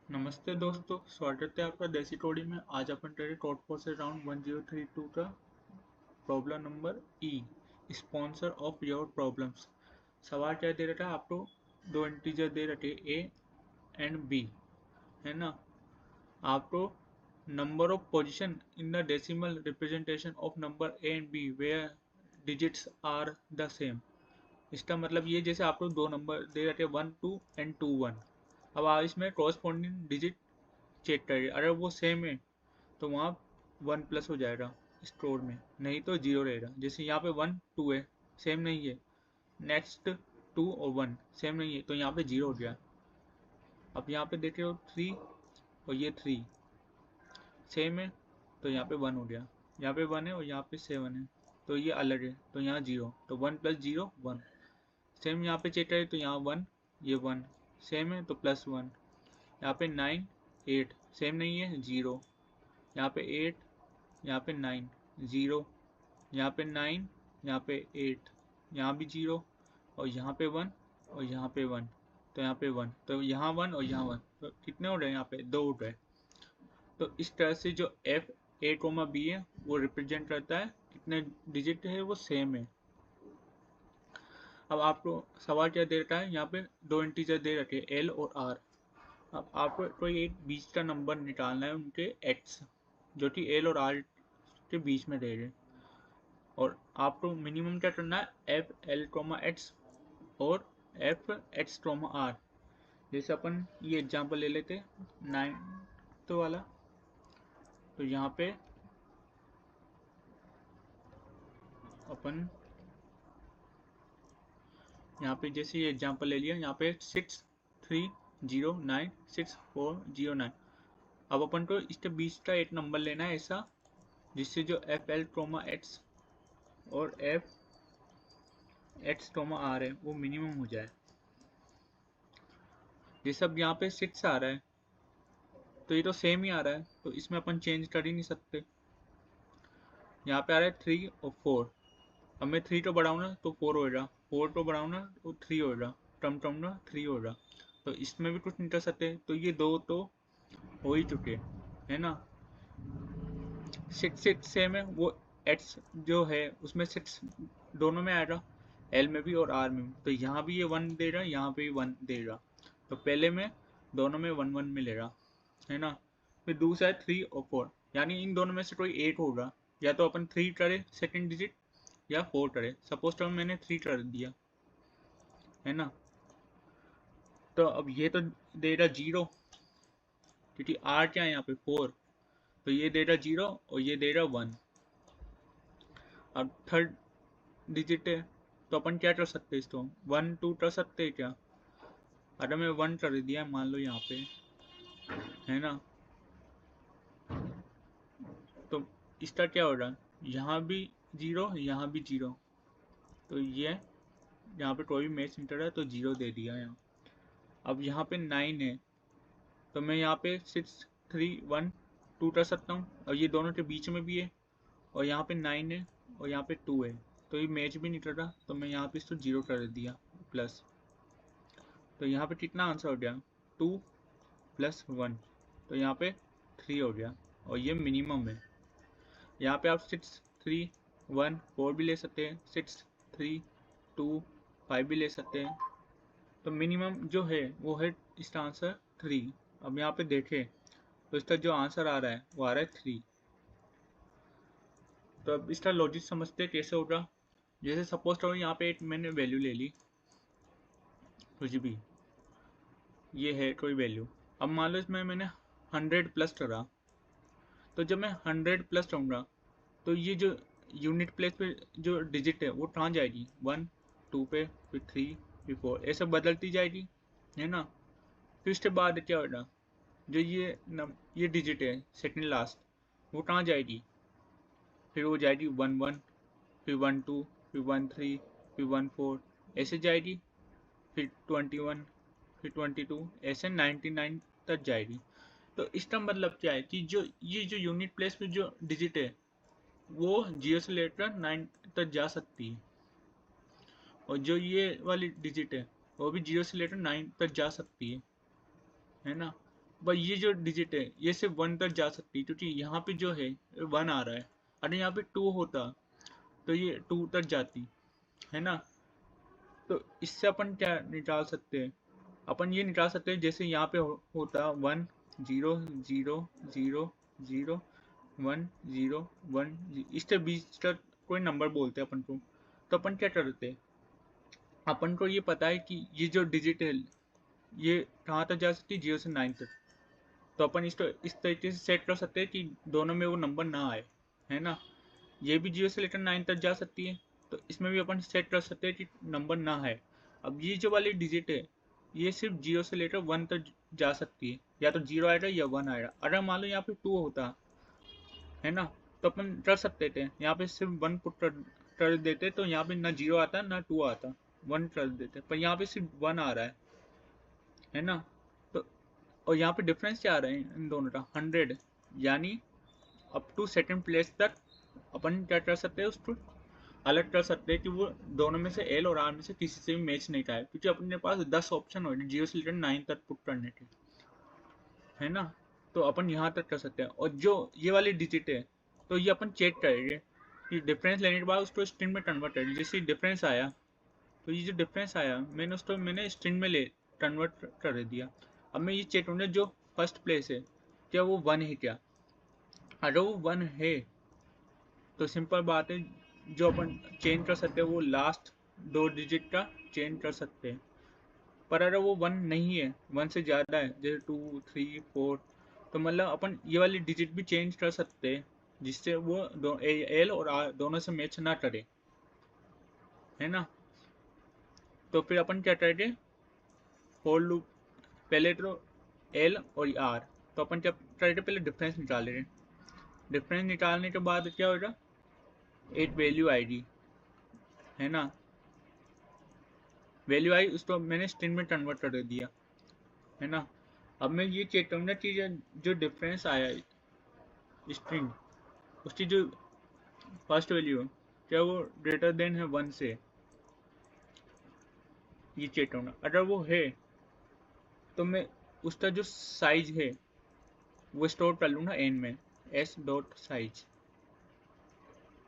नमस्ते दोस्तों, स्वागत है आपका देसी टोड़ी में। आज अपन करें टॉट फोर से राउंड 1032 का problem number E, sponsor of your problems. सवाल क्या दे रखा है आपको? दो इंटीजर दे रखे ए एंड बी, है ना। आपको number of position in the decimal representation of number A and B where digits are the same. इसका मतलब ये जैसे आपको दो नंबर दे रखे 1 2 एंड 2 1। अब आप इसमें कॉरस्पॉन्डिंग डिजिट चेक करिए, अगर वो सेम है तो वहाँ 1 प्लस हो जाएगा स्टोर में, नहीं तो 0 रहेगा। जैसे यहाँ पे 1 2 है, सेम नहीं है। नेक्स्ट 2 और 1 सेम नहीं है तो यहाँ पे 0 हो गया। अब यहाँ पे देख रहे हो 3 और ये 3 सेम है तो यहाँ पे 1 हो गया। यहाँ पे 1 है और यहाँ पे 7 है तो ये अलग है तो यहाँ 0, तो 1 प्लस 0 1। सेम यहाँ पे चेक करें तो यहाँ 1, ये 1 सेम है तो +1। यहाँ पे 9 8 सेम नहीं है 0। यहाँ पे 8, यहाँ पे 9 0, यहाँ पे 9, यहाँ पे 8, यहाँ भी 0 और यहाँ पे 1 और यहाँ पे 1, तो यहाँ पे 1, तो यहाँ 1 और यहाँ 1, तो कितने हो रहे हैं? यहाँ पे 2 हो रहे। तो इस तरह से जो एफ ए कोमा बी है वो रिप्रेजेंट करता है कितने डिजिट है वो सेम है। अब आपको सवाल क्या दे रखा है? यहाँ पे दो इंटीजर दे रखे एल और आर। अब आपको कोई एक बीच का नंबर निकालना है उनके एक्स, जो कि एल और आर के बीच में दे रहे। और आपको मिनिमम क्या करना है? एफ एल ट्रोमा एक्स और एफ एक्स ट्रोमा आर। जैसे अपन ये एग्जांपल ले लेते 9 वाला, तो यहाँ पे अपन यहाँ पे जैसे ये एग्जांपल ले लिया, यहाँ पे 6 3 0 9 6 4 0 9। अब अपन को इसके बीच का एक नंबर लेना है ऐसा जिससे जो एफ एल ट्रोमा एक्स और एफ एक्स ट्रोमा आर है वो मिनिमम हो जाए। जैसे अब यहाँ पे 6 आ रहा है तो ये तो सेम ही आ रहा है, तो इसमें अपन चेंज कर ही नहीं सकते। यहाँ पे आ रहा है 3 और 4। अब मैं 3 तो बढ़ाऊँ ना तो 4 होगा, 4 तो बढ़ाऊँ ना तो 3 होगा, टम टम ना 3 होगा। तो इसमें भी कुछ नहीं कर सकते, तो ये दो तो हो ही चुके, है ना। 6 6 सेम है, वो एक्स जो है उसमें 6 दोनों में आएगा, एल में भी और आर में भी। तो यहाँ भी ये 1 दे रहा, यहाँ पे भी 1 दे रहा, तो पहले में दोनों में 1 1 मिलेगा, है ना। फिर दूसरा है 3 और 4, यानी इन दोनों में से कोई एक होगा। या तो अपन 3 करे सेकंड डिजिट या 4 करे। सपोज तो मैंने 3 कर दिया, है ना। तो अब ये तो दे रहा 0, क्योंकि आर क्या है यहाँ पे 4, तो ये दे रहा 0 और ये दे रहा 1। अब थर्ड डिजिट है तो अपन क्या कर सकते हैं? इसको 1 2 कर सकते हैं क्या? अगर मैं 1 कर दिया मान लो यहाँ पे, है ना, तो इसका क्या हो रहा है? यहाँ भी 0 यहाँ भी 0, तो ये यहाँ पे कोई भी मैच नहीं कर रहा है तो 0 दे दिया यहाँ। अब यहाँ पे 9 है तो मैं यहाँ पे 6 3 1 2 कर सकता हूँ, और ये दोनों के बीच में भी है, और यहाँ पे 9 है और यहाँ पे 2 है, तो ये मैच भी नहीं कर रहा, तो मैं यहाँ पे इसको 0 कर दिया प्लस। तो यहाँ पे कितना आंसर हो गया? 2 + 1, तो यहाँ पे 3 हो गया, और ये मिनिमम है। यहाँ पे आप 6 3 1 4 भी ले सकते हैं, 6 3 2 5 भी ले सकते हैं। तो मिनिमम जो है वो है इसका आंसर 3। अब यहाँ पे देखें तो इसका जो आंसर आ रहा है वो आ रहा है 3। तो अब इसका लॉजिक समझते हैं कैसे होगा। जैसे सपोज करो यहाँ पे एक मैंने वैल्यू ले ली कुछ भी, ये है कोई वैल्यू। अब मान लो इसमें मैंने 100 प्लस करा, तो जब मैं 100 प्लस करूँगा तो ये जो यूनिट प्लेस पे जो डिजिट है वो कहाँ जाएगी? 1 2 पे, फिर 3 फिर 4, ऐसे बदलती जाएगी, है ना। फिर उसके बाद क्या होगा? जो ये डिजिट है सेकंड लास्ट, वो कहाँ जाएगी? फिर वो जाएगी 1 1, फिर 1 2, फिर 1 3, फिर 1 4, ऐसे जाएगी। फिर 21, फिर 22, ऐसे 99 तक जाएगी। तो इसका मतलब क्या है कि जो ये जो यूनिट प्लेस पे जो डिजिट है वो 0 से लेकर 9 तक जा सकती है, और जो ये वाली डिजिट है वो भी 0 से लेकर 9 तक जा सकती है ना। भाई ये जो डिजिट है ये सिर्फ 1 तक जा सकती है, क्योंकि यहाँ पे जो है 1 आ रहा है, अगर यहाँ पे 2 होता तो ये 2 तक जाती है ना। तो इससे अपन क्या निकाल सकते हैं, अपन ये निकाल सकते हैं जैसे यहाँ पे होता 1 0 0 0 0 1 0 1, इसके बीच का कोई नंबर बोलते हैं अपन को। तो अपन क्या करते हैं, अपन को ये पता है कि ये जो डिजिट है ये कहाँ तक जा सकती है, 0 से 9 तक। तो अपन इसको इस तरीके से सेट कर सकते हैं कि दोनों में वो नंबर ना आए, है ना। ये भी 0 से लेकर 9 तक जा सकती है, तो इसमें भी अपन सेट कर सकते हैं कि नंबर ना है। अब ये जो वाली डिजिट है ये सिर्फ 0 से लेकर 1 तक जा सकती है, या तो 0 आएगा या 1 आएगा। अगर मान लो यहाँ पे 2 होता है ना, तो अपन कर सकते थे यहाँ पे सिर्फ 1 पुट कर देते, तो यहाँ पे ना 0 आता ना 2 आता, 1 कर देते, पर यहाँ पे सिर्फ 1 आ रहा है ना। तो और यहाँ पे डिफरेंस क्या आ रहा है इन दोनों का, 100, यानी अप टू सेकंड प्लेस तक अपन क्या कर सकते हैं, उसको अलग कर सकते हैं कि वो दोनों में से एल और आर में से किसी से भी मैच नहीं खाए, क्योंकि अपने पास 10 ऑप्शन हो 0 से लेकर 9 तक पुट करने के, है ना। तो अपन यहाँ तक कर सकते हैं। और जो ये वाली डिजिट है तो ये अपन चेक करेंगे कि डिफरेंस लेने के बाद उसको स्ट्रिंग में कन्वर्ट करेंगे। जैसे डिफरेंस आया तो ये जो डिफरेंस आया मैंने स्ट्रिंग में ले कन्वर्ट कर दिया। अब मैं ये चेक करूँगा जो फर्स्ट प्लेस है क्या वो 1 है क्या। अगर वो 1 है तो सिंपल बात है, जो अपन चेंज कर सकते हैं वो लास्ट 2 डिजिट का चेंज कर सकते हैं। पर अगर वो 1 नहीं है, 1 से ज़्यादा है जैसे 2 3 4, तो मतलब अपन ये वाली डिजिट भी चेंज कर सकते हैं जिससे वो एल और आर दोनों से मैच ना करे, है ना। तो फिर अपन क्या करेंगे, फोर लूप पहले तो एल और आर, तो अपन क्या करेंगे पहले डिफरेंस निकालेंगे। डिफरेंस निकालने के बाद क्या होगा, एक वैल्यू आएगी, है ना। वैल्यू आई उसको मैंने स्ट्रिंग में कन्वर्ट कर दिया, है ना। अब मैं ये चेक करूँगा कि जो डिफरेंस आया स्ट्रिंग उसकी जो फर्स्ट वैल्यू है क्या वो ग्रेटर देन है 1 से, ये चेक करूँगा। अगर वो है तो मैं उसका जो साइज है वो स्टोर कर लूँगा एन में, एस डॉट साइज।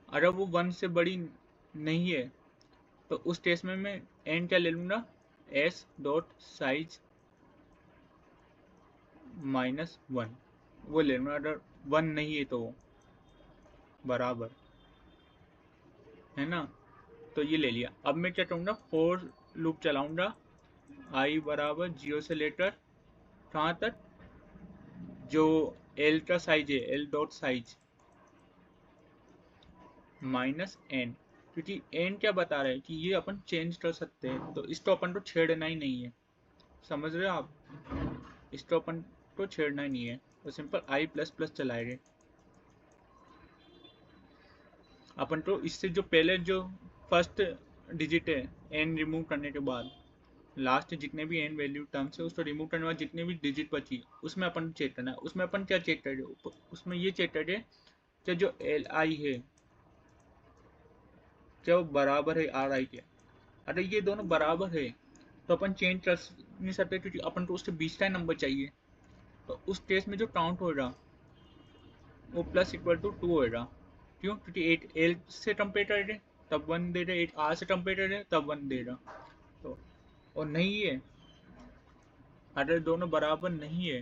अगर वो 1 से बड़ी नहीं है तो उस केस में मैं एन क्या ले लूँगा, एस डॉट साइज -1 वो ले लूँगा। अगर 1 नहीं है तो बराबर, है ना। तो ये ले लिया। अब मैं क्या करूँगा, फोर लूप चलाऊँगा आई बराबर 0 से लेकर कहाँ तक, जो एल का साइज है एल डॉट साइज -n, क्योंकि n क्या बता रहा है कि ये अपन चेंज कर सकते हैं, तो इसको अपन को छेड़ना ही नहीं है, समझ रहे हो आप। इसको अपन को छेड़ना ही नहीं है, तो सिंपल आई प्लस प्लस चलाएंगे अपन को। इससे जो पहले जो फर्स्ट डिजिट है n रिमूव करने के बाद लास्ट जितने भी n वैल्यू टर्म्स है उसको रिमूव करने के बाद जितने भी डिजिट बची उसमें अपन चेक करना है। उसमें अपन क्या चेक करेंगे, उसमें ये चेक करेंगे कि जो एल आई है क्या वो बराबर है आर आई के। अगर ये दोनों बराबर है तो अपन चेंज कर नहीं सकते, क्योंकि अपन को उसके बीच का नंबर चाहिए। तो उस केस में जो काउंट होगा वो प्लस इक्वल टू 2 होगा। क्यों, क्योंकि 8 एल से कंपेयर कर रहे तब 1 दे रहे, 8 आर से कंपेयर कर रहे तब 1 दे रहा। तो और नहीं है, अगर दोनों बराबर नहीं है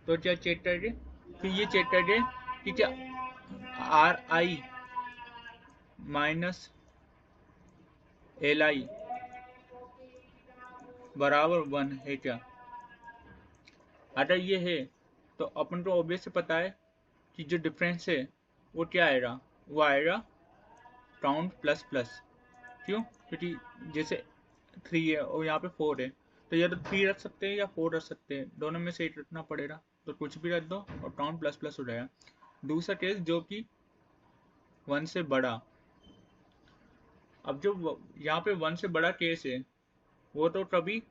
तो क्या चेक कर रहे, फिर ये चेक कर रहे कि क्या are I minus L I बराबर 1 है क्या। अगर ये है तो अपन को ऑब्वियस से पता है कि जो डिफरेंस है वो क्या आएगा, वो आएगा काउंट प्लस प्लस। क्यों, क्योंकि जैसे 3 है और यहाँ पे 4 है, तो या तो 3 रख सकते हैं या 4 रख सकते हैं, दोनों में से एक रखना पड़ेगा, तो कुछ भी रख दो और काउंट प्लस प्लस हो जाएगा। दूसरा केस जो कि 1 से बड़ा, अब जो यहाँ पे 1 से बड़ा केस है वो तो कभी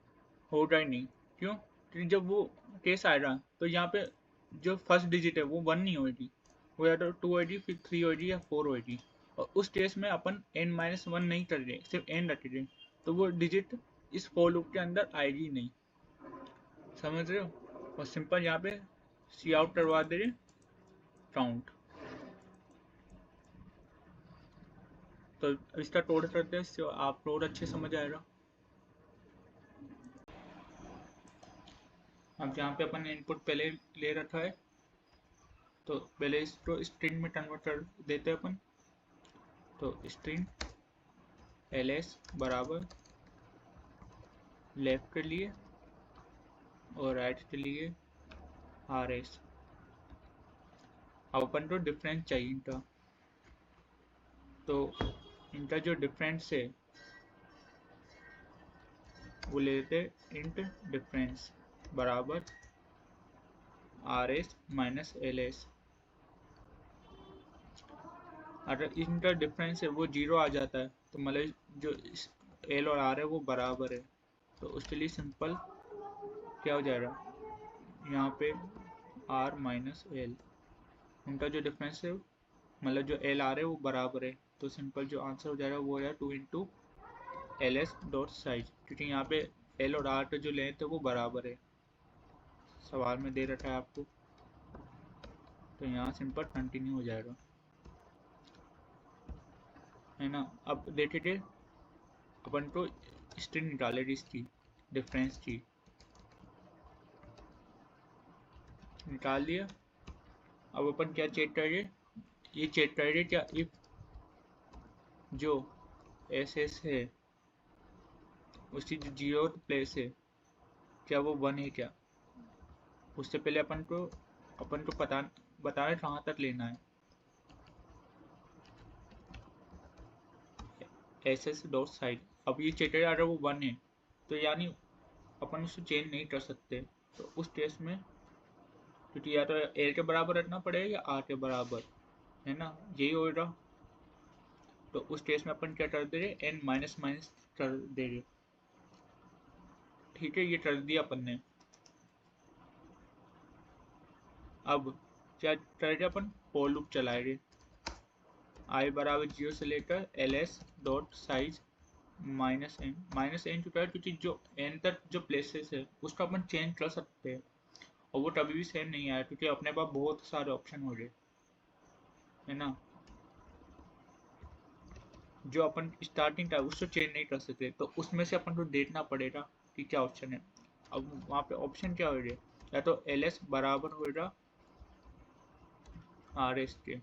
होगा ही नहीं। क्यों, क्योंकि जब वो केस आएगा तो यहाँ पे जो फर्स्ट डिजिट है वो 1 नहीं होगी, वो या तो 2 होगी, फिर 3 होगी या 4 होगी। और उस केस में अपन n-1 नहीं कर रहे, सिर्फ n रख रहे, तो वो डिजिट इस फॉर लूप के अंदर आएगी नहीं, समझ रहे हो। और सिंपल यहाँ पे सी आउट करवा दे रहे काउंट। तो इसका कोड करते हैं, इससे आप कोड अच्छे समझ आएगा। अब जहाँ पे अपन ने इनपुट पहले ले रखा है, तो पहले इसको स्ट्रिंग में कन्वर्ट कर देते हैं अपन। तो स्ट्रिंग ls बराबर लेफ्ट के लिए और राइट के लिए rs। अब अपन को डिफरेंस चाहिए इनका, तो इनका जो डिफरेंस है वो ले लेते इंट डिफरेंस बराबर rs माइनस ls। अगर इनका डिफरेंस है वो 0 आ जाता है तो मतलब जो l और r है वो बराबर है, तो उसके लिए सिंपल क्या हो जाएगा, यहाँ पे r माइनस एल, उनका जो डिफरेंस है मतलब जो एल आर है वो बराबर है, तो सिंपल जो आंसर हो जाएगा वो है 2 into L S dot size, क्योंकि यहाँ पे एल और आर का जो लेंथ है वो बराबर है, सवाल में दे रखा है आपको। तो यहाँ सिंपल कंटिन्यू हो जाएगा, है ना। अब देखिए अपन को स्ट्रिंग निकाले इसकी डिफरेंस की, निकाल दिया। अब अपन क्या चेक करेंगे, ये चेक करेंगे क्या इफ जो एस एस है उसकी जो 0 प्लेस है क्या वो 1 है क्या। उससे पहले अपन को बताना कहाँ तक लेना है, एस एस डॉट साइड। अब ये चेक करें अगर वो 1 है तो यानी अपन उसको चेंज नहीं कर सकते, तो उस केस में क्योंकि या तो एल के बराबर रखना पड़ेगा या आर के बराबर, है ना, यही होगा। तो उस केस में अपन क्या कर दे रहे, एन माइनस माइनस कर दे रहे, ठीक है, ये कर दिया अपन ने। अब क्या करेंगे अपन, फॉर लूप चलाएंगे आई बराबर 0 से लेकर L S dot size minus N चुका है, क्योंकि जो एन तक जो प्लेसेस है उसको अपन चेंज कर सकते हैं, और वो कभी भी सेम नहीं आया क्योंकि अपने पास बहुत सारे ऑप्शन हो गए, है ना। जो अपन स्टार्टिंग था उसको चेंज नहीं कर सकते, तो उसमें से अपन को देखना पड़ेगा कि क्या ऑप्शन है। अब वहाँ पे ऑप्शन क्या हो गया, या तो एल एस बराबर होगा आर एस के,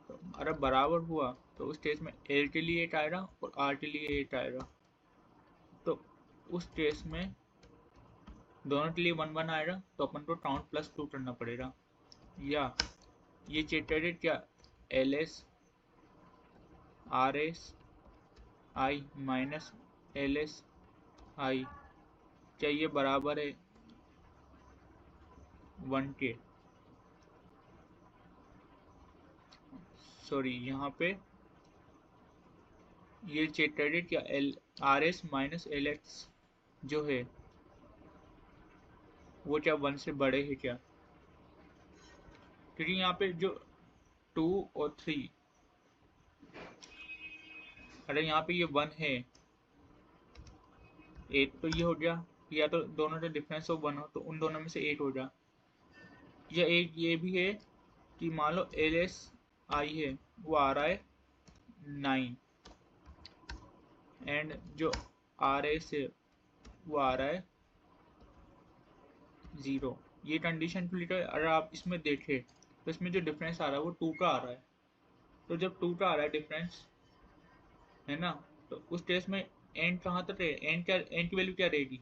तो अगर बराबर हुआ तो उस केस में एल के लिए 8 आएगा और आर के लिए 8 आएगा, तो उस केस में दोनों के लिए 1 1 आएगा, तो अपन को काउंट प्लस 2 करना पड़ेगा। या ये चेक करें क्या L S R S I minus L S I क्या ये बराबर है 1 के। सॉरी, यहाँ पे ये चेक करें क्या L R S minus L x जो है वो क्या 1 से बड़े है क्या, क्योंकि यहाँ पे जो 2 और 3, अरे यहाँ पे ये 1 है 8, तो ये हो गया, या तो दोनों का डिफरेंस हो 1 हो तो उन दोनों में से 8 हो गया। या एक ये भी है कि मान लो एल एस आई है वो आ रहा है 9 एंड जो आर एस है वो आ रहा है 0। ये कंडीशन फिल्टर अगर आप इसमें देखें तो इसमें जो डिफरेंस आ रहा है वो 2 का आ रहा है, तो जब 2 का आ रहा है डिफरेंस, है ना, तो उस केस में एंड कहाँ तक है, एंड की वैल्यू क्या रहेगी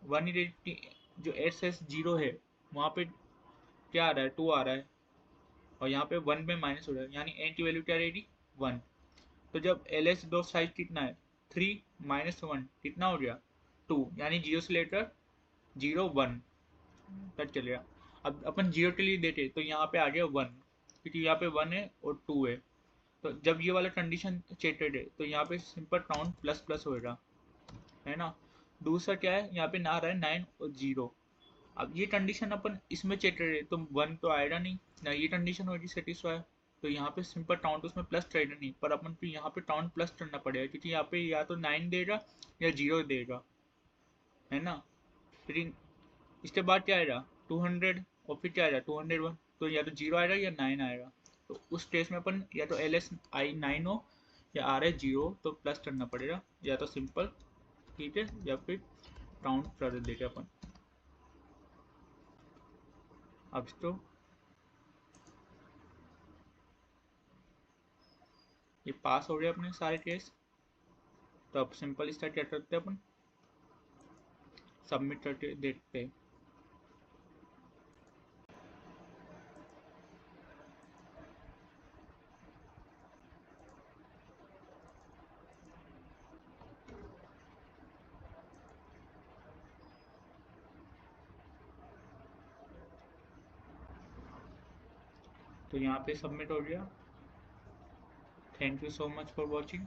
1 ही रहेगी। जो एस एस 0 है वहाँ पे क्या आ रहा है 2 आ रहा है, और यहाँ पे 1 में माइनस हो रहा है, यानी एन की वैल्यू क्या रहेगी 1। तो जब एल एस डॉट साइज कितना है 3 माइनस 1 कितना हो गया 2, यानी 0 से लेकर 0 1 तक चलेगा। अब अपन 0 के लिए देते तो यहाँ पे आ गया 1, क्योंकि यहाँ पे 1 है और 2 है, तो जब ये वाला कंडीशन चेटेड है तो यहाँ पे सिंपल काउंट प्लस प्लस होएगा, है ना। दूसरा क्या है, यहाँ पे ना आ रहा है 9 और 0। अब ये कंडीशन अपन इसमें चेक करे तो 1 तो आएगा नहीं ना, ये कंडीशन होगी सेटिस्फाई, तो यहाँ पे सिंपल काउंट उसमें प्लस ट्रेडर नहीं, पर अपन को यहाँ पे काउंट प्लस करना पड़ेगा, क्योंकि यहाँ पे या तो 9 देगा या 0 देगा, है ना। फिर इसके बाद क्या आएगा 200 और फिर क्या आएगा 201, तो या तो 0 आएगा या 9 आएगा। तो उस केस में अपन या तो LSI 9 हो या RS 0 तो प्लस करना पड़ेगा, या तो सिंपल, ठीक है, या फिर राउंड कर देंगे अपन। अब तो ये पास हो गया अपने सारे केस। तो अब सिंपल इसका क्या करते हैं अपन, सबमिट करके देखते हैं। तो यहाँ पे सबमिट हो गया। Thank you so much for watching.